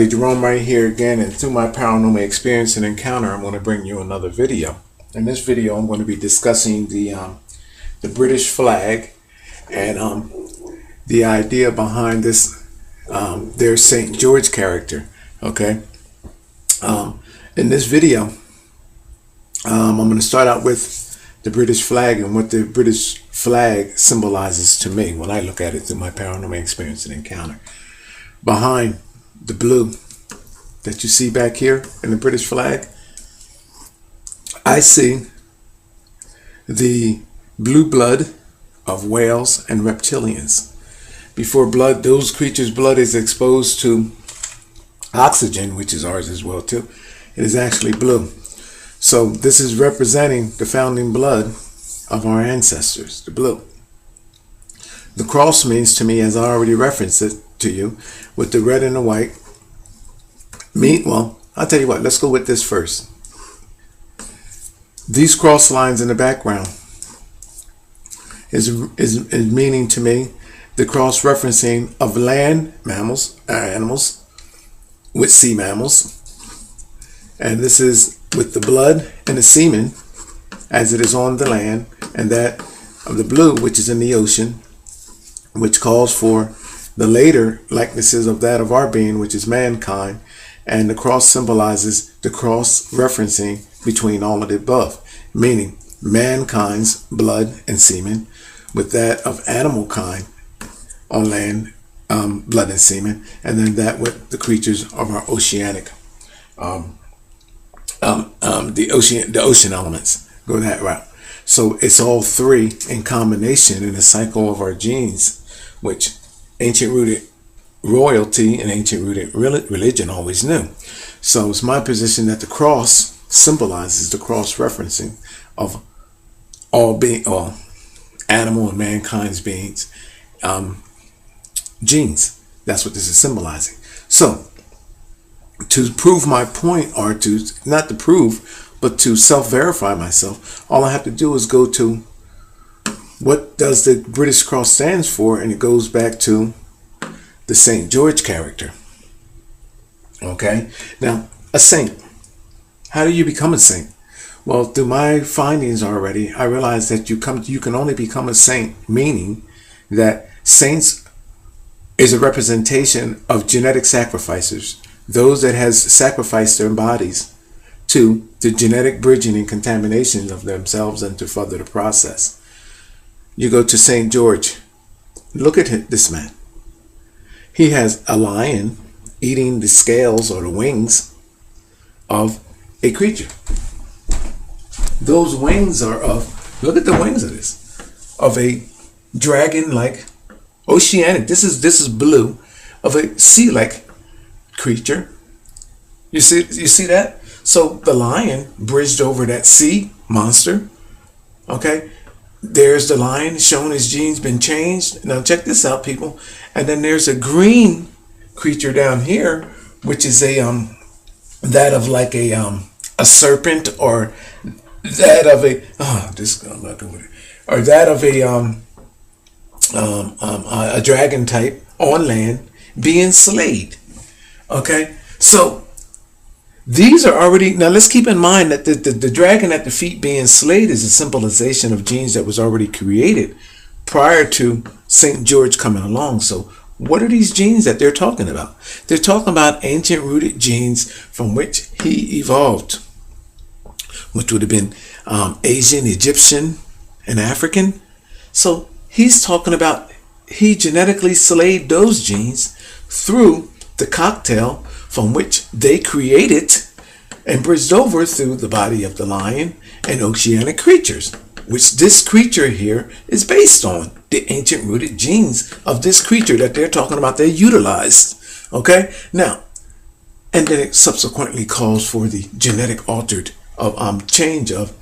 Jerome right here again, and through my paranormal experience and encounter, I'm going to bring you another video. In this video, I'm going to be discussing the British flag and the idea behind this their St. George character. Okay, in this video, I'm going to start out with the British flag and what the British flag symbolizes to me when I look at it through my paranormal experience and encounter. Behind the blue that you see back here in the British flag, I see the blue blood of whales and reptilians. Before those creatures' blood is exposed to oxygen, which is ours as well too, it is actually blue. So this is representing the founding blood of our ancestors, the blue. The cross means to me, as I already referenced it to you, with the red and the white. Well, I'll tell you what, let's go with this first. These cross lines in the background is meaning to me the cross referencing of land mammals, animals, with sea mammals. And this is with the blood and the semen as it is on the land, and that of the blue, which is in the ocean, which calls for the later likenesses of that of our being, which is mankind. And the cross symbolizes the cross referencing between all of the above, meaning mankind's blood and semen with that of animal kind on land, blood and semen, and then that with the creatures of our oceanic, the ocean elements. Go that route. So it's all three in combination in the cycle of our genes, which ancient rooted royalty and ancient rooted religion always knew. So it's my position that the cross symbolizes the cross referencing of all animal and mankind's beings, genes. That's what this is symbolizing. So to prove my point, or to not to prove, but to self-verify myself, all I have to do is go to what does the British cross stands for, and it goes back to the St. George character. Okay, now a saint. How do you become a saint? Well, through my findings already, I realized that you can only become a saint, meaning that saints is a representation of genetic sacrificers, those that has sacrificed their bodies to the genetic bridging and contamination of themselves and to further the process. You go to St. George. Look at this man. He has a lion eating the scales or the wings of a creature. Those wings are of, look at the wings of this, of a dragon-like oceanic, this is blue, of a sea-like creature. You see that? So the lion bridged over that sea monster. Okay, there's the lion showing his genes been changed. Now check this out, people. And then there's a green creature down here, which is a that of like a serpent, or that of a I'm not doing it, or that of a dragon type on land being slayed. Okay, so these are already, now let's keep in mind that the dragon at the feet being slayed is a symbolization of genes that was already created prior to St. George coming along. So what are these genes that they're talking about? They're talking about ancient rooted genes from which he evolved, which would have been Asian, Egyptian, and African. So he's talking about he genetically slayed those genes through the cocktail from which they created and bridged over through the body of the lion and oceanic creatures, which this creature here is based on the ancient rooted genes of this creature that they're talking about they utilized. Okay, now, and then it subsequently calls for the genetic altered change of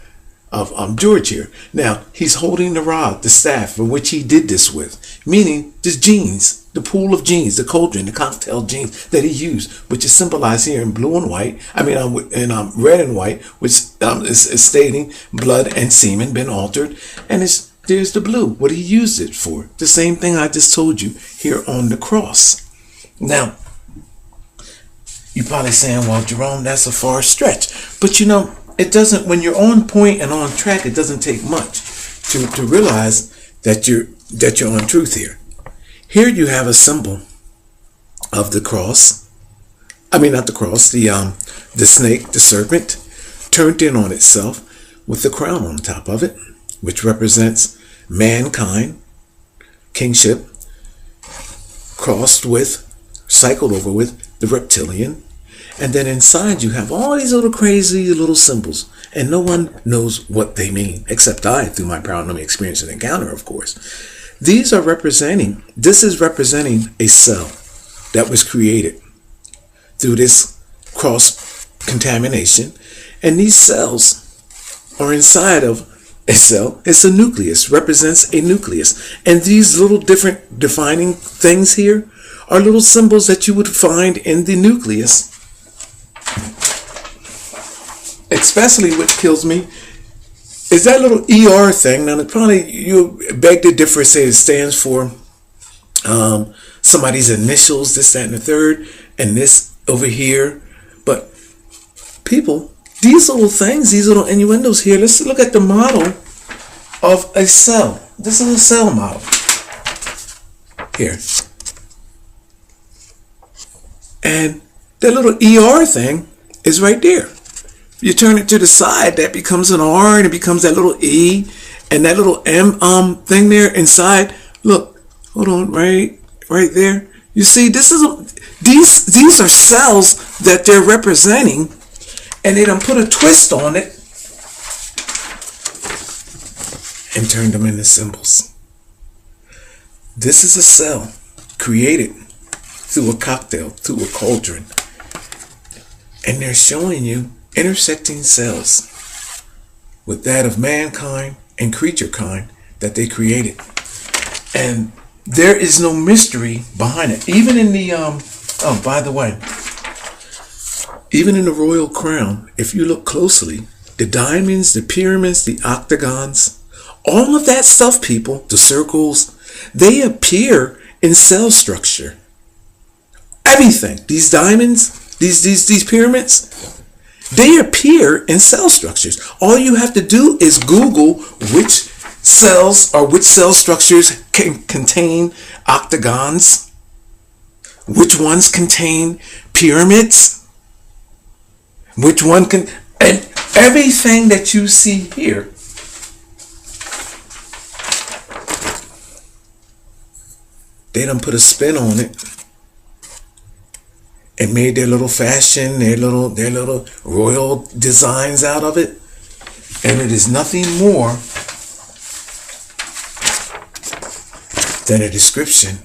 George here. Now he's holding the rod, the staff, from which he did this with, meaning the genes, the pool of genes, the cauldron, the cocktail genes that he used, which is symbolized here in blue and white. In red and white, which is stating blood and semen been altered, and there's the blue, what he used it for. The same thing I just told you here on the cross. Now, You're probably saying, well, Jerome, that's a far stretch. But you know, it doesn't, when you're on point and on track, it doesn't take much to realize that you're on truth here. Here you have a symbol of the cross. I mean, not the cross, the snake, the serpent, turned in on itself with the crown on top of it, which represents mankind, kingship, crossed with, cycled over with the reptilian. And then inside you have all these little crazy little symbols, and no one knows what they mean, except I, through my paranormal experience and encounter, of course. This is representing a cell that was created through this cross-contamination, and these cells are inside of a cell. It's a nucleus, represents a nucleus, and these little different defining things here are little symbols that you would find in the nucleus. Especially what kills me is that little ER thing. Now, probably you beg to differ, say it stands for somebody's initials, this, that, and the third, and this over here. But people, these little things, these little innuendos here, let's look at the model of a cell. This is a cell model here. And that little ER thing is right there. You turn it to the side, that becomes an R, and it becomes that little E, and that little M thing there inside. Look, hold on, right there. You see, these are cells that they're representing, and they done put a twist on it and turned them into symbols. This is a cell created through a cocktail, through a cauldron, and they're showing you intersecting cells with that of mankind and creature kind that they created. And there is no mystery behind it. Even in the, oh, by the way, even in the royal crown, if you look closely, the diamonds, the pyramids, the octagons, all of that stuff, people, the circles, they appear in cell structure. Everything, these diamonds, these pyramids, they appear in cell structures. All you have to do is Google which cells or which cell structures can contain octagons, which ones contain pyramids, which one can, and everything that you see here they done put a spin on it and made their little fashion, their little royal designs out of it. And it is nothing more than a description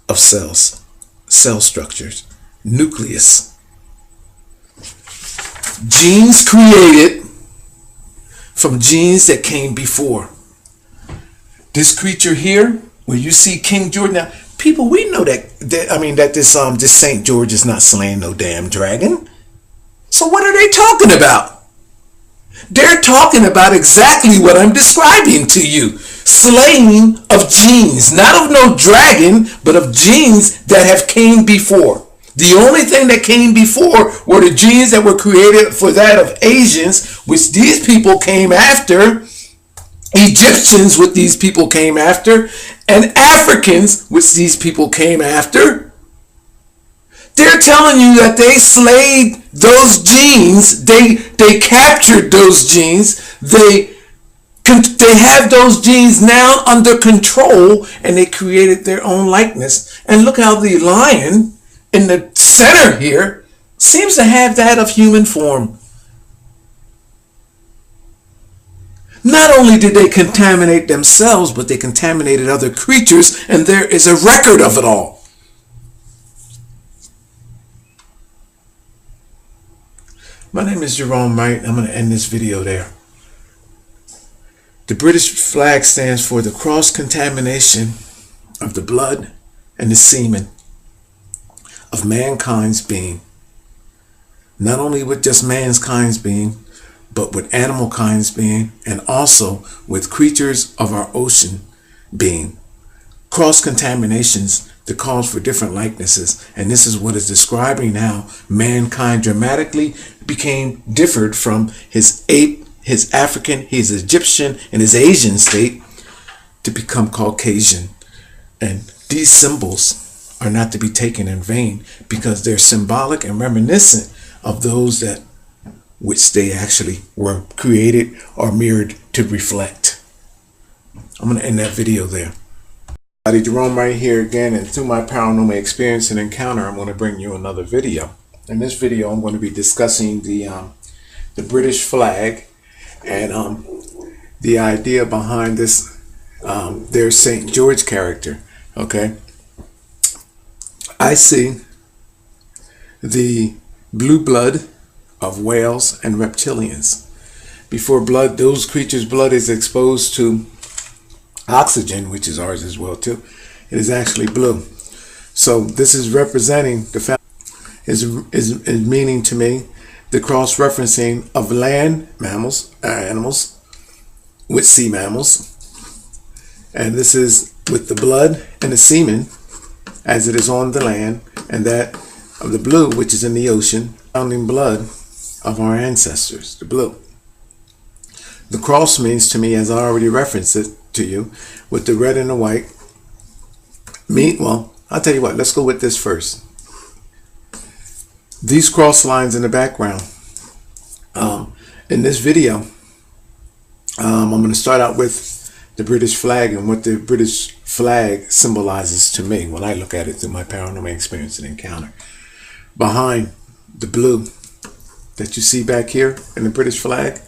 of cells, cell structures, nucleus. Genes created from genes that came before. This creature here, where you see King George. Now, people, we know that this Saint George is not slaying no damn dragon. So what are they talking about? They're talking about exactly what I'm describing to you. Slaying of genes, not of no dragon, but of genes that have came before. The only thing that came before were the genes that were created for that of Asians, which these people came after. Egyptians, which these people came after, and Africans, which these people came after. They're telling you that they slayed those genes, they captured those genes, they have those genes now under control, and they created their own likeness. And look how the lion in the center here seems to have that of human form. Not only did they contaminate themselves, but they contaminated other creatures, and there is a record of it all. My name is Jerome Wright. I'm going to end this video there. The British flag stands for the cross-contamination of the blood and the semen of mankind's being. Not only with just mankind's being, but with animal kind's being, and also with creatures of our ocean being. Cross-contaminations the cause for different likenesses. And this is what is describing how mankind dramatically became differed from his ape, his African, his Egyptian, and his Asian state to become Caucasian. And these symbols are not to be taken in vain, because they're symbolic and reminiscent of those that which they actually were created or mirrored to reflect. I'm going to end that video there. Jerome right here again, and through my paranormal experience and encounter, I'm going to bring you another video. In this video, I'm going to be discussing the British flag and the idea behind this their St. George character. Okay, I see the blue blood of whales and reptilians. Before blood, those creatures' blood is exposed to oxygen, which is ours as well too, it is actually blue. So this is representing the fact, is meaning to me the cross-referencing of land mammals, animals, with sea mammals. And this is with the blood and the semen as it is on the land, and that of the blue, which is in the ocean, founding blood of our ancestors, the blue. The cross means to me, as I already referenced it to you, with the red and the white, well, I'll tell you what, let's go with this first. These cross lines in the background. In this video, I'm going to start out with the British flag and what the British flag symbolizes to me when I look at it through my paranormal experience and encounter. Behind the blue that you see back here in the British flag,